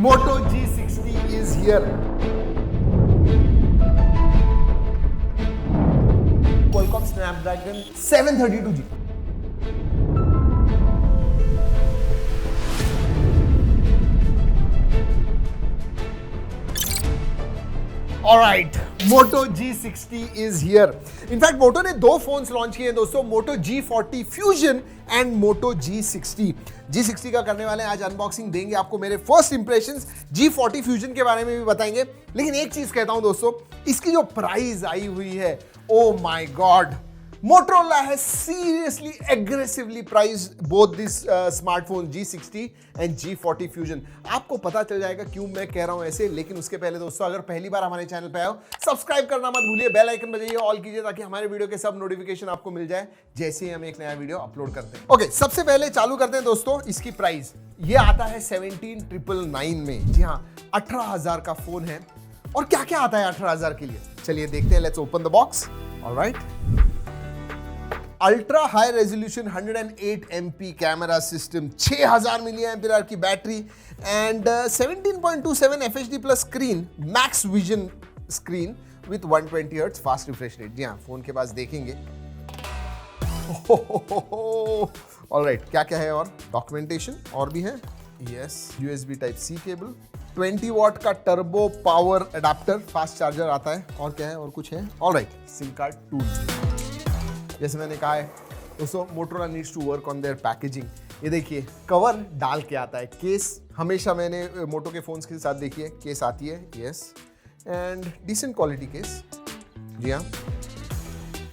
Moto G60 is here. Qualcomm Snapdragon 732G. Alright, Moto G60 is here. In fact Moto ने दो phones launch किए हैं दोस्तों, मोटो G40 Fusion and motto G60. G60 का करने वाले हैं आज अनबॉक्सिंग, देंगे आपको मेरे फर्स्ट इंप्रेशंस. G40 Fusion के बारे में भी बताएंगे. लेकिन एक चीज कहता हूं दोस्तों, इसकी जो प्राइस आई हुई है, oh my God, Motorola has seriously aggressively priced both these smartphones G60 and G40 Fusion. आपको पता चल जाएगा क्यों मैं कह रहा हूं ऐसे. लेकिन उसके पहले दोस्तों, अगर पहली बार हमारे चैनल पे आए हो, सब्सक्राइब करना मत भूलिए, बेल आइकन बजाइए, ऑल कीजिए ताकि हमारे वीडियो के सब नोटिफिकेशन आपको मिल जाए जैसे ही हम एक नया वीडियो अपलोड करते हैं. ओके, सबसे पहले चालू करते हैं दोस्तों इसकी प्राइस. ये आता है 17,999 में. जी हाँ, 18,000 का फोन है. और क्या क्या आता है 18,000 के लिए, चलिए देखते हैं. Let's open the box. Alright, ultra high resolution 108 MP camera system, 6000 mAh की बैटरी and 17.27 FHD plus screen, max vision screen with 120 Hz fast refresh rate. जी हाँ, फोन के पास देखेंगे. ऑलराइट, क्या क्या है और डॉक्यूमेंटेशन और भी है. Yes, USB Type-C cable, 20 watt का turbo power adapter, fast charger आता है. और क्या है, और कुछ है. Alright, sim card tool. जैसे मैंने कहा है दोस्तों, Motorola needs to work on their packaging. ये देखिए, कवर डाल के आता है. केस हमेशा मैंने मोटो के फोन्स के साथ देखिए, केस आती है. Yes, and decent quality case. जी हाँ,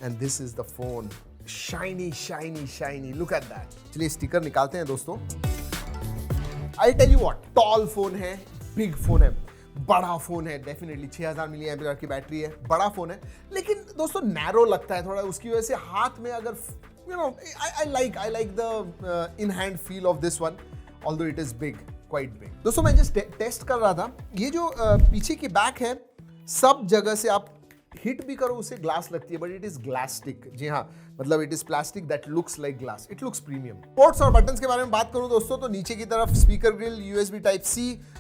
and this is the phone. Shiny shiny shiny, look at that. चलिए स्टिकर निकालते हैं दोस्तों. I tell you what, tall phone है, बिग फोन है, बड़ा फोन है. डेफिनेटली 6000 mAh की बैटरी है, बड़ा फोन है. लेकिन दोस्तों नैरो लगता है थोड़ा, उसकी वजह से हाथ में अगर you know, I like the in hand feel of this one, although it is big, quite big. दोस्तों मैं जस्ट टेस्ट कर रहा था, ये जो पीछे की बैक है, सब जगह से आप हिट भी करो उसे ग्लास लगती है, बट इट इज ग्लास्टिक. जी हाँ, मतलब it is plastic that looks like glass. It looks premium. Ports और बटन्स के बारे में बात करूं दोस्तों, तो नीचे की तरफ speaker grill, USB Type-C,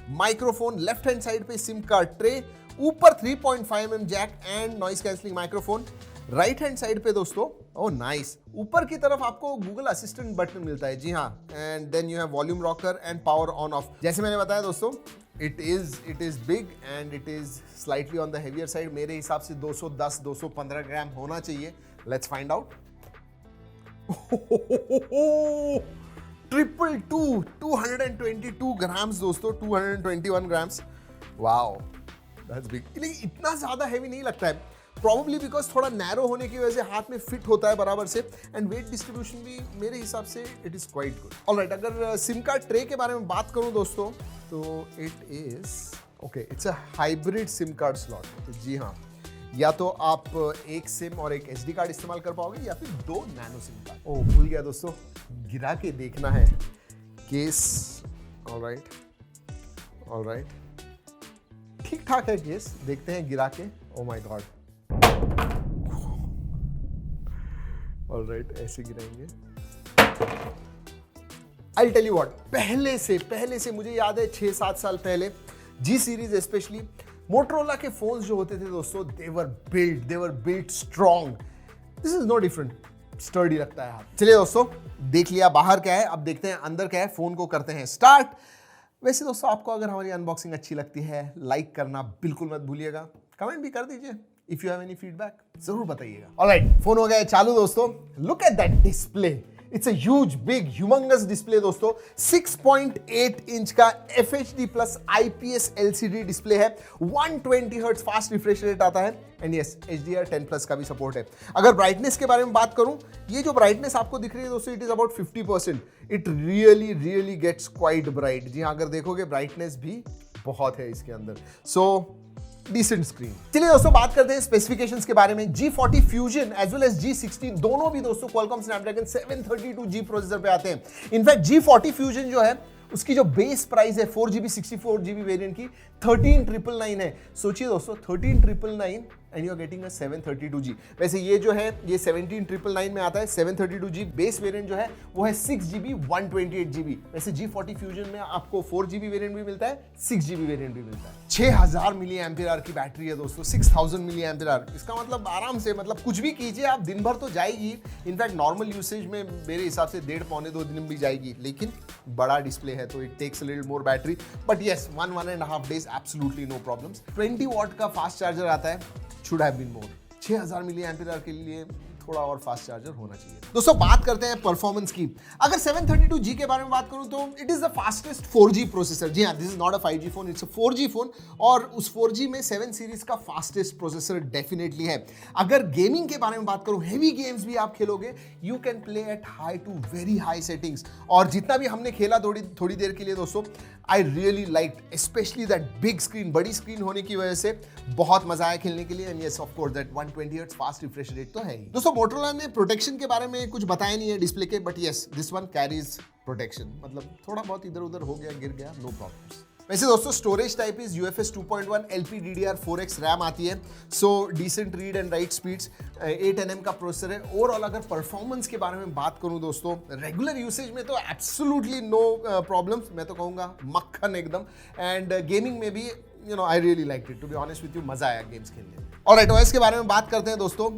microphone, left hand side पे सिम कार्ड ट्रे, ऊपर 3.5 mm jack and noise cancelling microphone. Right hand side पे दोस्तों, ओह नाइस, ऊपर की तरफ आपको गूगल असिस्टेंट बटन मिलता है. जी हाँ, and then you have volume rocker and power on off. जैसे मैंने बताया दोस्तों, it is big and it is slightly on the heavier side. मेरे हिसाब से 210-215 ग्राम होना चाहिए. Let's find out. 222 ग्राम्स दोस्तों, 221 ग्राम्स. Wow, that's big. लेकिन इतना ज्यादा हेवी नहीं लगता है, प्रॉब्ली बिकॉज थोड़ा नैरो होने की वजह से हाथ में फिट होता है बराबर से. एंड वेट डिस्ट्रीब्यूशन भी मेरे हिसाब से it is quite good. Alright, अगर सिम कार्ड ट्रे के बारे में बात करूं दोस्तों, तो it is okay, it's a hybrid sim card slot. जी हाँ, या तो आप एक सिम और एक SD कार्ड इस्तेमाल कर पाओगे, या फिर 2 नैनो सिम कार्ड. ओह, भूल गया दोस्तों, गिरा के देखना है केस. ऑलराइट, ठीक ठाक है केस, देखते हैं गिरा के. Oh my god. ऑलराइट, ऐसे गिराएंगे. आई टेल यू व्हाट, पहले से मुझे याद है 6-7 साल पहले, G सीरीज स्पेशली, मोटरोला के फोन्स जो होते थे दोस्तों, they were built strong. This is no different, sturdy लगता है हाथ. चलिए दोस्तों, देख लिया बाहर क्या है, अब देखते हैं अंदर क्या है. फोन को करते हैं स्टार्ट. वैसे दोस्तों, आपको अगर हमारी अनबॉक्सिंग अच्छी लगती है, लाइक करना बिल्कुल मत भूलिएगा, कमेंट भी कर दीजिए. If you have any feedback जरूर बताइएगा. ऑलराइट, फोन हो गया है चालू दोस्तों. Look at that display. It's a huge, big, humongous display दोस्तों. 6.8 इंच का FHD plus IPS LCD display है. 120 Hz फास्ट रिफ्रेश रेट आता है. एंड यस, HDR10 प्लस का भी सपोर्ट है. अगर ब्राइटनेस के बारे में बात करूं, ये जो ब्राइटनेस आपको दिख रही है दोस्तों, it is about 50%. It really gets quite bright. जी हाँ, अगर देखोगे ब्राइटनेस भी बहुत है इसके अंदर. So decent screen. चलिए दोस्तों, बात करते हैं स्पेसिफिकेशंस के बारे में. G40 Fusion as well as G60 दोनों भी दोस्तों Qualcomm Snapdragon 732G प्रोसेसर पे आते हैं. इनफैक्ट G40 Fusion जो है, उसकी जो बेस प्राइस है 4GB 64GB वेरिएंट की 13,999 है. सोचिए दोस्तों, 13,999 and you are getting a 732G। वैसे ये जो है ये 17999 में आता है। 732G बेस वेरिएंट जो है वो है 6GB 128GB। वैसे G40 फ्यूजन में आपको 4GB वेरिएंट भी मिलता है, 6GB वेरिएंट भी मिलता है। 6000 मिली एम्पियर आवर की बैटरी है दोस्तों, 6000 मिली एम्पियर आवर। इसका मतलब आराम से मतलब कुछ भी कीजिए आप दिन भर तो जाएगी। इनफैक्ट नॉर्मल यूसेज में मेरे हिसाब से 1.5-2 दिन भी जाएगी, लेकिन बड़ा डिस्प्ले है तो it takes a little more battery, but yes 1.5 days absolutely no problems. 20 watt का फास्ट चार्जर आता है, should have been more. 6000 milliampere hour के लिए थोड़ा और फास्ट चार्जर होना चाहिए। दोस्तों बात करते हैं परफॉर्मेंस की। अगर 732G के बारे में बात करूं तो it is the fastest 4G processor. जी हाँ, this is not a 5G phone, it's a 4G phone, और उस 4G में 7 सीरीज का फास्टेस्ट प्रोसेसर डेफिनेटली है। अगर गेमिंग के बारे में बात करूं, हेवी गेम्स भी आप खेलोगे, you can play at high to very high settings. और जितना भी हमने खेला थोड़ी देर के लिए दोस्तों, आई really like specially that big screen, बड़ी स्क्रीन होने की वजह से बहुत मजा आया खेलने के लिए। And yes of course that 120 hertz fast refresh rate तो है ही। दोस्तों मोटोरोला ने प्रोटेक्शन के बारे में कुछ बताया नहीं है डिस्प्ले के, but yes this one carries protection, मतलब थोड़ा बहुत इधर उधर हो गया, गिर गया, नो प्रॉब्लम्स। वैसे दोस्तों storage type is UFS 2.1 LPDDR4X RAM आती है, so decent read and write speeds, 8nm का प्रोसेसर है। ओवरऑल अगर परफॉर्मेंस के बारे में बात करूं दोस्तों, रेगुलर यूसेज में तो एब्सोल्युटली नो प्रॉब्लम्स, मैं तो कहूंगा मक्खन एकदम। एंड गेमिंग में भी you know I really like it, to be honest with you, मजा आया गेम्स खेलने में। ऑलराइट, OS के बारे में बात करते हैं दोस्तों।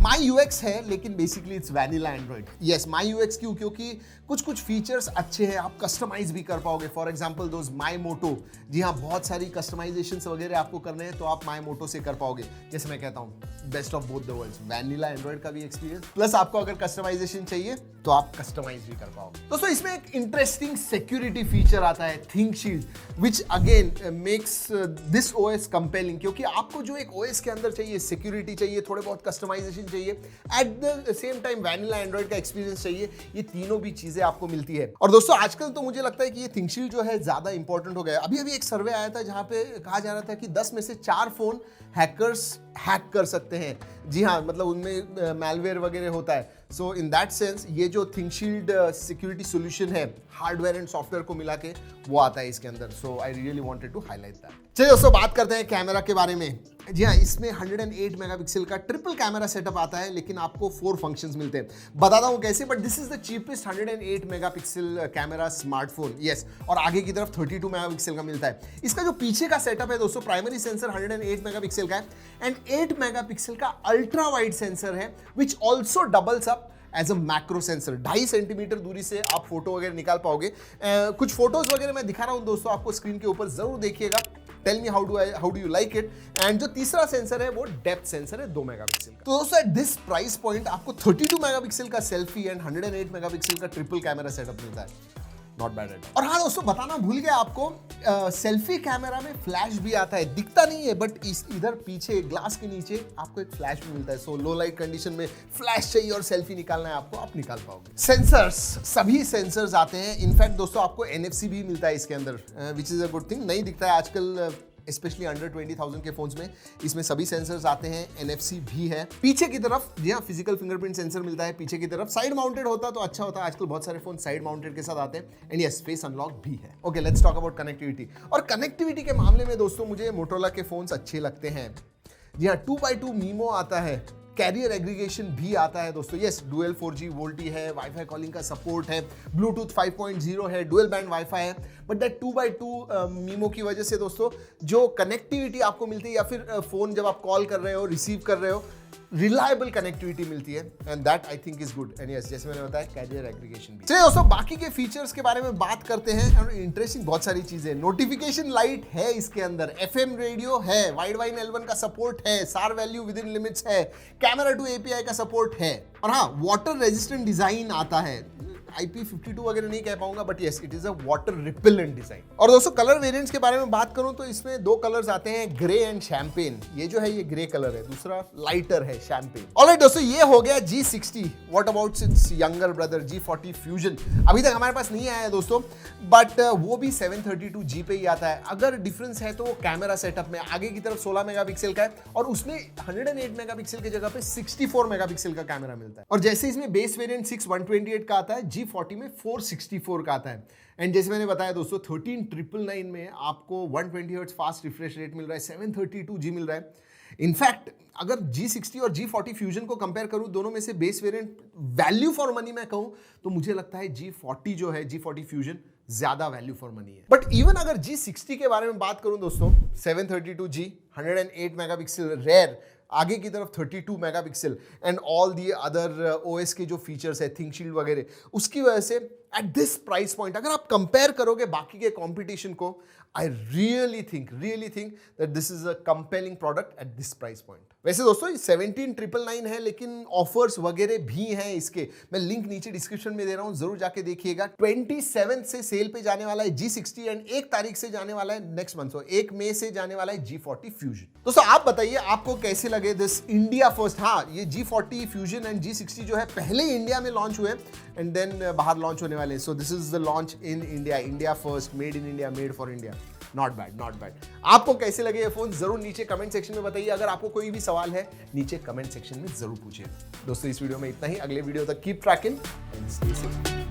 MyUX है, लेकिन basically it's vanilla Android. Yes MyUX क्यों? क्योंकि कुछ फीचर्स अच्छे हैं, आप कस्टमाइज भी कर पाओगे। फॉर एग्जांपल दोस्त MyMoto, जी हाँ, बहुत सारी कस्टमाइजेशंस वगैरह आपको करने हैं तो आप MyMoto से कर पाओगे। जैसे मैं कहता हूँ best of both the worlds, vanilla Android का भी एक्सपीरियंस, प्लस आपको अगर कस्टमाइजेशन चाहिए तो आप कस्टमाइज भी कर पाओगे। दोस्तों इसमें एक इंटरेस्टिंग सिक्योरिटी फीचर आता है, ThinkShield, which again makes this OS compelling, क्योंकि आपको जो एक OS के अंदर चाहिए, सिक्योरिटी चाहिए, थोड़े बहुत कस्टमाइजेशन चाहिए, at the same time vanilla Android का एक्सपीरियंस चाहिए, ये तीनों भी चीजें आपको मिलती है। और दोस्तों आजकल तो मुझे लगता है कि ये थिंकशील्ड जो है ज्यादा इंपॉर्टेंट हो गया है। अभी एक सर्वे आया था जहां पे कहा जा रहा था कि 10 में से 4 फोन हैकर्स हैक कर सकते हैं। जी हाँ, मतलब उनमें मैलवेयर वगैरह होता है। सो इन दैट सेंस ये जो थिंकशील्ड सिक्योरिटी सॉल्यूशन है, हार्डवेयर एंड सॉफ्टवेयर को मिला के वो आता है इसके अंदर। So I really wanted to highlight that. चलिए दोस्तों बात करते हैं कैमरा के बारे में। जी हाँ, इसमें 108 मेगापिक्सल का ट्रिपल कैमरा सेटअप आता है, लेकिन आपको 4 फंक्शंस मिलते हैं। बताता हूँ कैसे, but this is the cheapest 108 megapixel camera smartphone. Yes, और आगे की तरफ 32 मेगापिक्सल का मिलता है। इसका जो पीछे का सेटअप है दोस्तों, प्राइमरी सेंसर 108 मेगापिक्सल का है एंड 8 मेगापिक्सल का अल्ट्रा वाइड सेंसर है, which also doubles up as a macro sensor. 2.5 centimetre दूरी से आप फोटो वगैरह निकाल पाओगे। कुछ फोटोज वगैरह मैं दिखा रहा हूं दोस्तों आपको स्क्रीन के ऊपर, जरूर देखिएगा। Tell me how do you like it. And जो तीसरा सेंसर है वो डेप्थ सेंसर है 2 मेगापिक्सल का। तो दोस्तों एट दिस प्राइस पॉइंट आपको 32 मेगापिक्सल का सेल्फी एंड 108 मेगापिक्सल का ट्रिपल कैमरा सेटअप मिलता है। Not bad at. और हाँ दोस्तों बताना भूल गया आपको, सेल्फी कैमरा में फ्लैश भी आता है, दिखता नहीं है बट इधर पीछे ग्लास के नीचे आपको एक फ्लैश भी मिलता है। सो लो लाइट कंडीशन में फ्लैश चाहिए और सेल्फी निकालना है आपको, आप निकाल पाओगे। सेंसर्स, सभी सेंसर्स आते हैं। इनफैक्ट दोस्तों आपको NFC भी मिलता है इसके अंदर, which is a good thing. नहीं दिखता है आजकल, स्पेशली अंडर 20,000 के फोन्स में इसमें सभी सेंसर्स आते हैं। NFC भी है पीछे की तरफ। जी हाँ, फिजिकल फिंगरप्रिंट सेंसर मिलता है पीछे की तरफ। साइड माउंटेड होता तो अच्छा होता, आजकल बहुत सारे फोन साइड माउंटेड के साथ आते हैं। एंड यस, फेस अनलॉक भी है। Okay, let's talk about connectivity. और कनेक्टिविटी के मामले में दोस्तों मुझे मोटोरोला के फोन्स अच्छे लगते हैं। जी हाँ, 2x2 मीमो आता है, कैरियर एग्रीगेशन भी आता है दोस्तों। यस, डुअल 4G वोल्टी है, वाईफाई कॉलिंग का सपोर्ट है, ब्लूटूथ 5.0 है, डुअल बैंड वाईफाई है। बट दैट 2x2 मीमो की वजह से दोस्तों जो कनेक्टिविटी आपको मिलती है, या फिर फोन जब आप कॉल कर रहे हो, रिसीव कर रहे हो, रिलायबल कनेक्टिविटी मिलती है, and that I think is good. And yes, जैसे मैंने बताया कैरियर एग्रीगेशन भी। चलिए दोस्तों बाकी के फीचर्स के बारे में बात करते हैं। इंटरेस्टिंग बहुत सारी चीजें, नोटिफिकेशन लाइट है इसके अंदर, FM रेडियो है, वाइड वाइन L1 का सपोर्ट है, सार वैल्यू विद इन लिमिट्स है, कैमरा टू API का सपोर्ट है, और हाँ वाटर रेजिस्टेंट डिजाइन आता है। IP52 वगैरह नहीं कह पाऊंगा, but yes it is a water repellent design. और दोस्तों कलर वेरिएंट्स के बारे में बात करूं तो इसमें 2 कलर्स आते हैं, ग्रे एंड शैंपेन। ये जो है ये ग्रे कलर है, दूसरा लाइटर है शैंपेन। ऑलराइट दोस्तों, ये हो गया G60। What about it's younger brother G40 fusion? अभी तक हमारे पास नहीं आया है दोस्तों, बट वो भी 732G पे ही आता है। अगर डिफरेंस है तो वो कैमरा सेटअप में आगे की तरफ 16 मेगापिक्सल का है, और उसमें 108 मेगापिक्सल की जगह पे 64 मेगापिक्सल का कैमरा मिलता है। और जैसे इसमें बेस वेरिएंट 6/128 का आता है, G40 में 464 का आता है। एंड जैसे मैंने बताया दोस्तों 13999 में आपको 120 हर्ट्ज फास्ट रिफ्रेश रेट मिल रहा है, 732G मिल रहा है। इनफैक्ट अगर G60 और G40 फ्यूजन को कंपेयर करूं, दोनों में से base variant value for money मैं कहूं तो मुझे लगता है G40 जो है, G40 फ्यूजन ज्यादा वैल्यू फॉर मनी है। बट इवन अगर G60 के बारे में बात करूं दोस्तों, 732G 108 मेगापिक्सल रेयर, आगे की तरफ 32 megapixel and all the other OS के जो फीचर्स है, थिंक शील्ड वगैरह, उसकी वजह से एट दिस प्राइस पॉइंट अगर आप कंपेयर करोगे बाकी के कंपटीशन को, I really think that this is a compelling product at this price point. वैसे दोस्तों 17999 है, लेकिन ऑफर्स वगैरह भी हैं इसके, मैं लिंक नीचे डिस्क्रिप्शन में दे रहा हूं, जरूर जाके देखिएगा। 27 से सेल पे जाने वाला है G60 एंड 1 तारीख से जाने वाला है नेक्स्ट मंथ, 1 मई से जाने वाला है G40 फ्यूजन। दोस्तों आप बताइए आपको कैसे लगे दिस इंडिया फर्स्ट। हाँ, ये G40 फ्यूजन एंड G60 जो है पहले इंडिया में लॉन्च हुए एंड देन बाहर लॉन्च होने वाले, so this is the launch in India, India first, made in India, made for India. Not bad. आपको कैसे लगे ये फोन जरूर नीचे कमेंट सेक्शन में बताइए। अगर आपको कोई भी सवाल है नीचे कमेंट सेक्शन में जरूर पूछिए। दोस्तों इस वीडियो में इतना ही, अगले वीडियो तक keep trekking and stay safe.